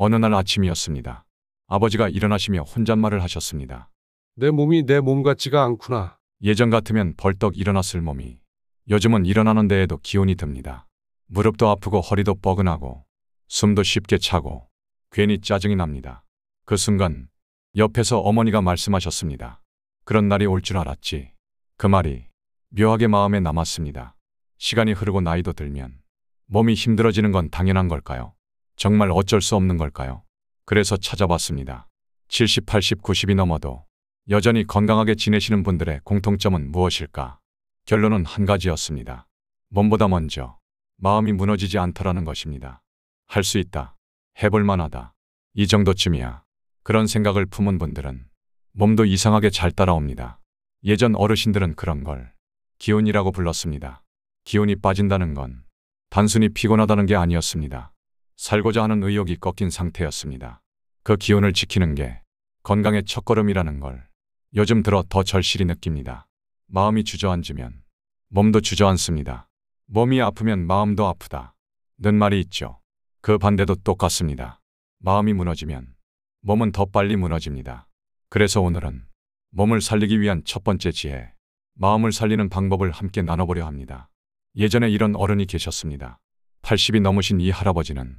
어느 날 아침이었습니다. 아버지가 일어나시며 혼잣말을 하셨습니다. 내 몸이 내 몸 같지가 않구나. 예전 같으면 벌떡 일어났을 몸이 요즘은 일어나는 데에도 기운이 듭니다. 무릎도 아프고 허리도 뻐근하고 숨도 쉽게 차고 괜히 짜증이 납니다. 그 순간 옆에서 어머니가 말씀하셨습니다. 그런 날이 올 줄 알았지. 그 말이 묘하게 마음에 남았습니다. 시간이 흐르고 나이도 들면 몸이 힘들어지는 건 당연한 걸까요? 정말 어쩔 수 없는 걸까요? 그래서 찾아봤습니다. 70, 80, 90이 넘어도 여전히 건강하게 지내시는 분들의 공통점은 무엇일까? 결론은 한 가지였습니다. 몸보다 먼저 마음이 무너지지 않더라는 것입니다. 할 수 있다. 해볼 만하다. 이 정도쯤이야. 그런 생각을 품은 분들은 몸도 이상하게 잘 따라옵니다. 예전 어르신들은 그런 걸 기운이라고 불렀습니다. 기운이 빠진다는 건 단순히 피곤하다는 게 아니었습니다. 살고자 하는 의욕이 꺾인 상태였습니다. 그 기운을 지키는 게 건강의 첫걸음이라는 걸 요즘 들어 더 절실히 느낍니다. 마음이 주저앉으면 몸도 주저앉습니다. 몸이 아프면 마음도 아프다. 는 말이 있죠. 그 반대도 똑같습니다. 마음이 무너지면 몸은 더 빨리 무너집니다. 그래서 오늘은 몸을 살리기 위한 첫 번째 지혜, 마음을 살리는 방법을 함께 나눠보려 합니다. 예전에 이런 어른이 계셨습니다. 80이 넘으신 이 할아버지는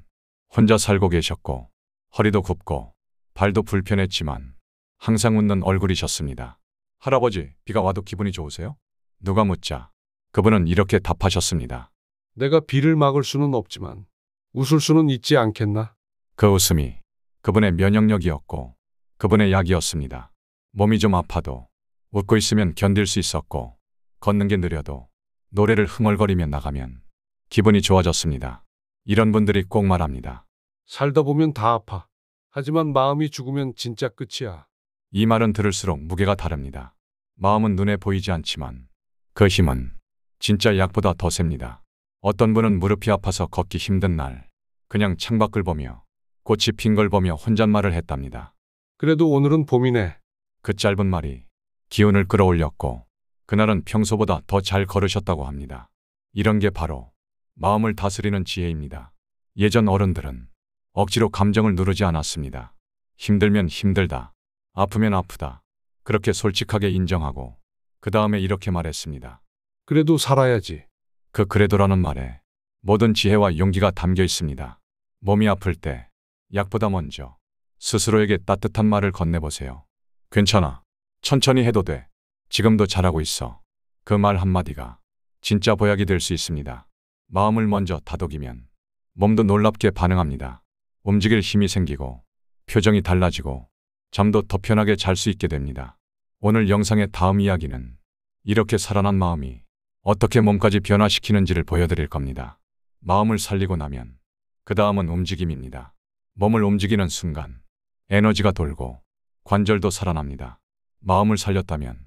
혼자 살고 계셨고 허리도 굽고 발도 불편했지만 항상 웃는 얼굴이셨습니다. 할아버지, 비가 와도 기분이 좋으세요? 누가 묻자 그분은 이렇게 답하셨습니다. 내가 비를 막을 수는 없지만 웃을 수는 있지 않겠나? 그 웃음이 그분의 면역력이었고 그분의 약이었습니다. 몸이 좀 아파도 웃고 있으면 견딜 수 있었고 걷는 게 느려도 노래를 흥얼거리며 나가면 기분이 좋아졌습니다. 이런 분들이 꼭 말합니다. 살다 보면 다 아파. 하지만 마음이 죽으면 진짜 끝이야. 이 말은 들을수록 무게가 다릅니다. 마음은 눈에 보이지 않지만 그 힘은 진짜 약보다 더 셉니다. 어떤 분은 무릎이 아파서 걷기 힘든 날 그냥 창밖을 보며 꽃이 핀 걸 보며 혼잣말을 했답니다. 그래도 오늘은 봄이네. 그 짧은 말이 기운을 끌어올렸고 그날은 평소보다 더 잘 걸으셨다고 합니다. 이런 게 바로 마음을 다스리는 지혜입니다. 예전 어른들은 억지로 감정을 누르지 않았습니다. 힘들면 힘들다. 아프면 아프다. 그렇게 솔직하게 인정하고 그 다음에 이렇게 말했습니다. 그래도 살아야지. 그 그래도라는 말에 모든 지혜와 용기가 담겨 있습니다. 몸이 아플 때 약보다 먼저 스스로에게 따뜻한 말을 건네보세요. 괜찮아. 천천히 해도 돼. 지금도 잘하고 있어. 그 말 한마디가 진짜 보약이 될 수 있습니다. 마음을 먼저 다독이면 몸도 놀랍게 반응합니다. 움직일 힘이 생기고 표정이 달라지고 잠도 더 편하게 잘 수 있게 됩니다. 오늘 영상의 다음 이야기는 이렇게 살아난 마음이 어떻게 몸까지 변화시키는지를 보여드릴 겁니다. 마음을 살리고 나면 그 다음은 움직임입니다. 몸을 움직이는 순간 에너지가 돌고 관절도 살아납니다. 마음을 살렸다면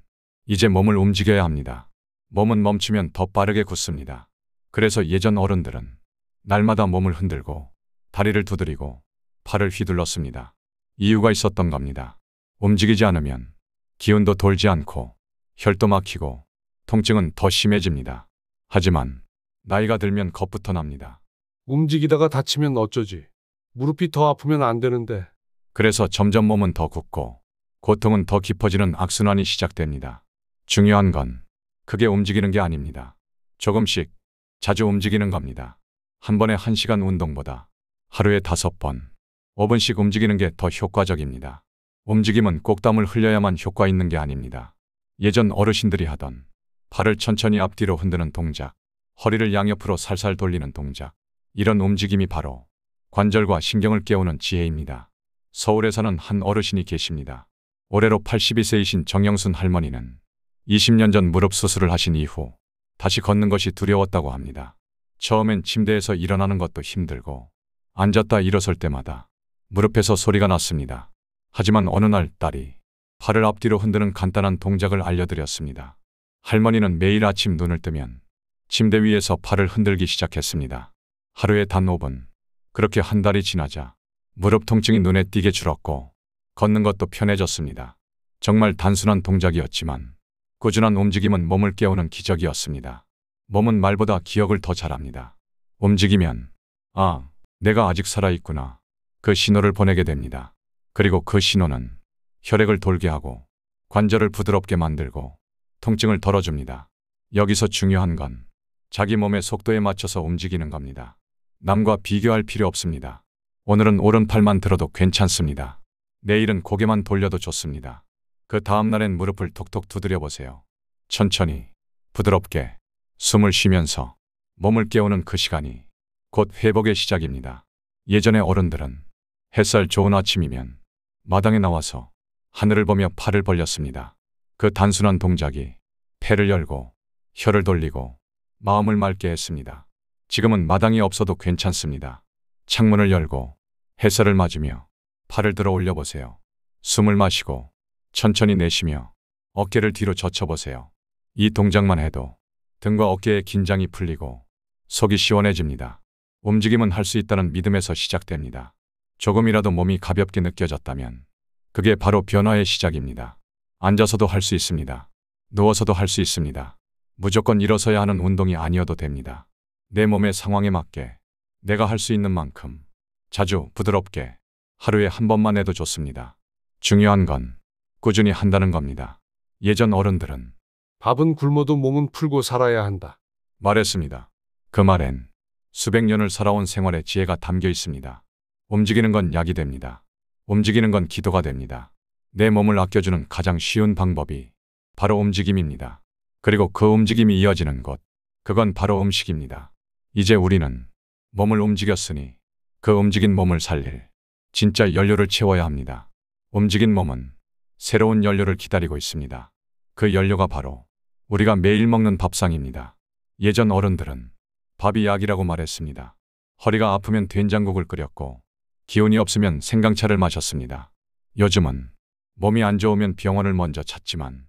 이제 몸을 움직여야 합니다. 몸은 멈추면 더 빠르게 굳습니다. 그래서 예전 어른들은 날마다 몸을 흔들고 다리를 두드리고 팔을 휘둘렀습니다. 이유가 있었던 겁니다. 움직이지 않으면 기운도 돌지 않고 혈도 막히고 통증은 더 심해집니다. 하지만 나이가 들면 겁부터 납니다. 움직이다가 다치면 어쩌지? 무릎이 더 아프면 안 되는데. 그래서 점점 몸은 더 굳고 고통은 더 깊어지는 악순환이 시작됩니다. 중요한 건 크게 움직이는 게 아닙니다. 조금씩 자주 움직이는 겁니다. 한 번에 1시간 운동보다 하루에 5번, 5분씩 움직이는 게 더 효과적입니다. 움직임은 꼭 땀을 흘려야만 효과 있는 게 아닙니다. 예전 어르신들이 하던 팔을 천천히 앞뒤로 흔드는 동작, 허리를 양옆으로 살살 돌리는 동작, 이런 움직임이 바로 관절과 신경을 깨우는 지혜입니다. 서울에 사는 한 어르신이 계십니다. 올해로 82세이신 정영순 할머니는 20년 전 무릎 수술을 하신 이후 다시 걷는 것이 두려웠다고 합니다. 처음엔 침대에서 일어나는 것도 힘들고 앉았다 일어설 때마다 무릎에서 소리가 났습니다. 하지만 어느 날 딸이 팔을 앞뒤로 흔드는 간단한 동작을 알려드렸습니다. 할머니는 매일 아침 눈을 뜨면 침대 위에서 팔을 흔들기 시작했습니다. 하루에 단 5분. 그렇게 한 달이 지나자 무릎 통증이 눈에 띄게 줄었고 걷는 것도 편해졌습니다. 정말 단순한 동작이었지만 꾸준한 움직임은 몸을 깨우는 기적이었습니다. 몸은 말보다 기억을 더 잘합니다. 움직이면 아, 내가 아직 살아있구나. 그 신호를 보내게 됩니다. 그리고 그 신호는 혈액을 돌게 하고 관절을 부드럽게 만들고 통증을 덜어줍니다. 여기서 중요한 건 자기 몸의 속도에 맞춰서 움직이는 겁니다. 남과 비교할 필요 없습니다. 오늘은 오른팔만 들어도 괜찮습니다. 내일은 고개만 돌려도 좋습니다. 그 다음 날엔 무릎을 톡톡 두드려 보세요. 천천히, 부드럽게, 숨을 쉬면서 몸을 깨우는 그 시간이 곧 회복의 시작입니다. 예전의 어른들은 햇살 좋은 아침이면 마당에 나와서 하늘을 보며 팔을 벌렸습니다. 그 단순한 동작이 폐를 열고 혀를 돌리고 마음을 맑게 했습니다. 지금은 마당이 없어도 괜찮습니다. 창문을 열고 햇살을 맞으며 팔을 들어 올려보세요. 숨을 마시고 천천히 내쉬며 어깨를 뒤로 젖혀보세요. 이 동작만 해도 등과 어깨의 긴장이 풀리고 속이 시원해집니다. 움직임은 할 수 있다는 믿음에서 시작됩니다. 조금이라도 몸이 가볍게 느껴졌다면 그게 바로 변화의 시작입니다. 앉아서도 할 수 있습니다. 누워서도 할 수 있습니다. 무조건 일어서야 하는 운동이 아니어도 됩니다. 내 몸의 상황에 맞게 내가 할 수 있는 만큼 자주 부드럽게 하루에 한 번만 해도 좋습니다. 중요한 건 꾸준히 한다는 겁니다. 예전 어른들은 밥은 굶어도 몸은 풀고 살아야 한다. 말했습니다. 그 말엔 수백 년을 살아온 생활의 지혜가 담겨 있습니다. 움직이는 건 약이 됩니다. 움직이는 건 기도가 됩니다. 내 몸을 아껴주는 가장 쉬운 방법이 바로 움직임입니다. 그리고 그 움직임이 이어지는 것, 그건 바로 음식입니다. 이제 우리는 몸을 움직였으니 그 움직인 몸을 살릴 진짜 연료를 채워야 합니다. 움직인 몸은 새로운 연료를 기다리고 있습니다. 그 연료가 바로 우리가 매일 먹는 밥상입니다. 예전 어른들은 밥이 약이라고 말했습니다. 허리가 아프면 된장국을 끓였고 기운이 없으면 생강차를 마셨습니다. 요즘은 몸이 안 좋으면 병원을 먼저 찾지만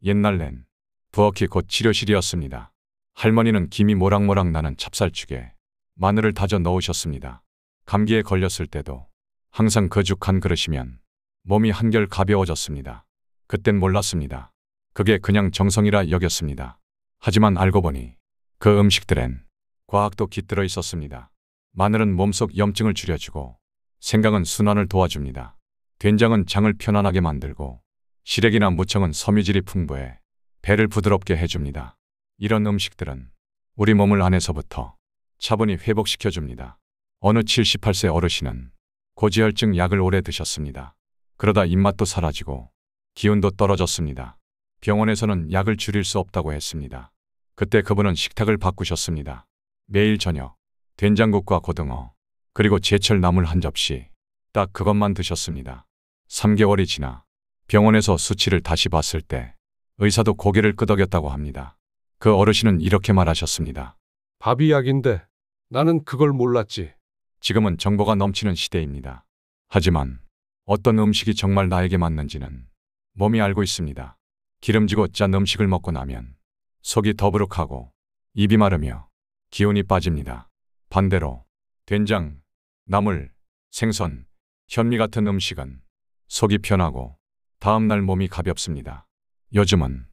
옛날엔 부엌이 곧 치료실이었습니다. 할머니는 김이 모락모락 나는 찹쌀죽에 마늘을 다져 넣으셨습니다. 감기에 걸렸을 때도 항상 그 죽 한 그릇이면 몸이 한결 가벼워졌습니다. 그땐 몰랐습니다. 그게 그냥 정성이라 여겼습니다. 하지만 알고 보니 그 음식들엔 과학도 깃들어 있었습니다. 마늘은 몸속 염증을 줄여주고 생강은 순환을 도와줍니다. 된장은 장을 편안하게 만들고 시래기나 무청은 섬유질이 풍부해 배를 부드럽게 해줍니다. 이런 음식들은 우리 몸을 안에서부터 차분히 회복시켜줍니다. 어느 78세 어르신은 고지혈증 약을 오래 드셨습니다. 그러다 입맛도 사라지고 기운도 떨어졌습니다. 병원에서는 약을 줄일 수 없다고 했습니다. 그때 그분은 식탁을 바꾸셨습니다. 매일 저녁 된장국과 고등어 그리고 제철 나물 한 접시 딱 그것만 드셨습니다. 3개월이 지나 병원에서 수치를 다시 봤을 때 의사도 고개를 끄덕였다고 합니다. 그 어르신은 이렇게 말하셨습니다. 밥이 약인데 나는 그걸 몰랐지. 지금은 정보가 넘치는 시대입니다. 하지만 어떤 음식이 정말 나에게 맞는지는 몸이 알고 있습니다. 기름지고 짠 음식을 먹고 나면 속이 더부룩하고 입이 마르며 기운이 빠집니다. 반대로 된장, 나물, 생선, 현미 같은 음식은 속이 편하고 다음날 몸이 가볍습니다. 요즘은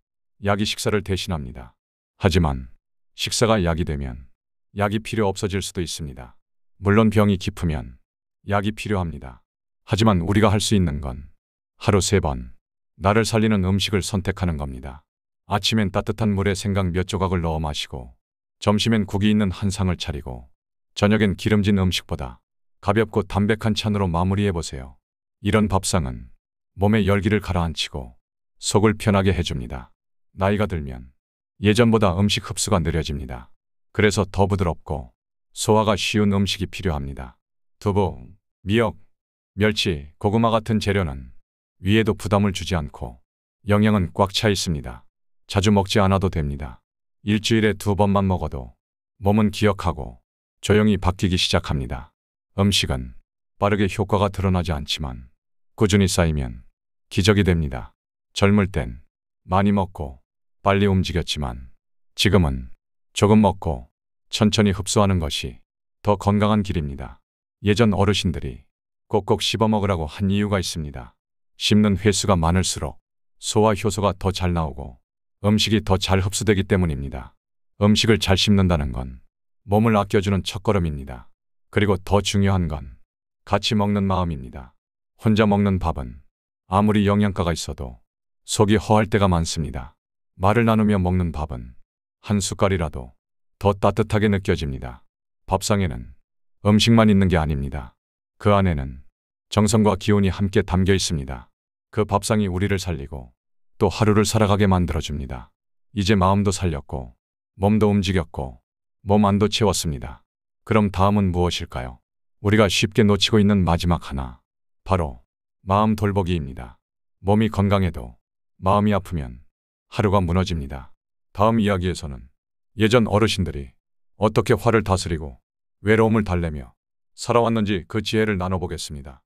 약이 식사를 대신합니다. 하지만 식사가 약이 되면 약이 필요 없어질 수도 있습니다. 물론 병이 깊으면 약이 필요합니다. 하지만 우리가 할 수 있는 건 하루 3번 나를 살리는 음식을 선택하는 겁니다. 아침엔 따뜻한 물에 생강 몇 조각을 넣어 마시고 점심엔 국이 있는 한 상을 차리고 저녁엔 기름진 음식보다 가볍고 담백한 찬으로 마무리해보세요. 이런 밥상은 몸의 열기를 가라앉히고 속을 편하게 해줍니다. 나이가 들면 예전보다 음식 흡수가 느려집니다. 그래서 더 부드럽고 소화가 쉬운 음식이 필요합니다. 두부, 미역, 멸치, 고구마 같은 재료는 위에도 부담을 주지 않고 영양은 꽉 차 있습니다. 자주 먹지 않아도 됩니다. 일주일에 2번만 먹어도 몸은 기억하고 조용히 바뀌기 시작합니다. 음식은 빠르게 효과가 드러나지 않지만 꾸준히 쌓이면 기적이 됩니다. 젊을 땐 많이 먹고 빨리 움직였지만 지금은 조금 먹고 천천히 흡수하는 것이 더 건강한 길입니다. 예전 어르신들이 꼭꼭 씹어 먹으라고 한 이유가 있습니다. 씹는 횟수가 많을수록 소화 효소가 더 잘 나오고 음식이 더 잘 흡수되기 때문입니다. 음식을 잘 씹는다는 건 몸을 아껴주는 첫걸음입니다. 그리고 더 중요한 건 같이 먹는 마음입니다. 혼자 먹는 밥은 아무리 영양가가 있어도 속이 허할 때가 많습니다. 말을 나누며 먹는 밥은 한 숟갈이라도 더 따뜻하게 느껴집니다. 밥상에는 음식만 있는 게 아닙니다. 그 안에는 정성과 기운이 함께 담겨 있습니다. 그 밥상이 우리를 살리고 또 하루를 살아가게 만들어줍니다. 이제 마음도 살렸고 몸도 움직였고 몸 안도 채웠습니다. 그럼 다음은 무엇일까요? 우리가 쉽게 놓치고 있는 마지막 하나, 바로 마음 돌보기입니다. 몸이 건강해도 마음이 아프면 하루가 무너집니다. 다음 이야기에서는 예전 어르신들이 어떻게 화를 다스리고 외로움을 달래며 살아왔는지 그 지혜를 나눠보겠습니다.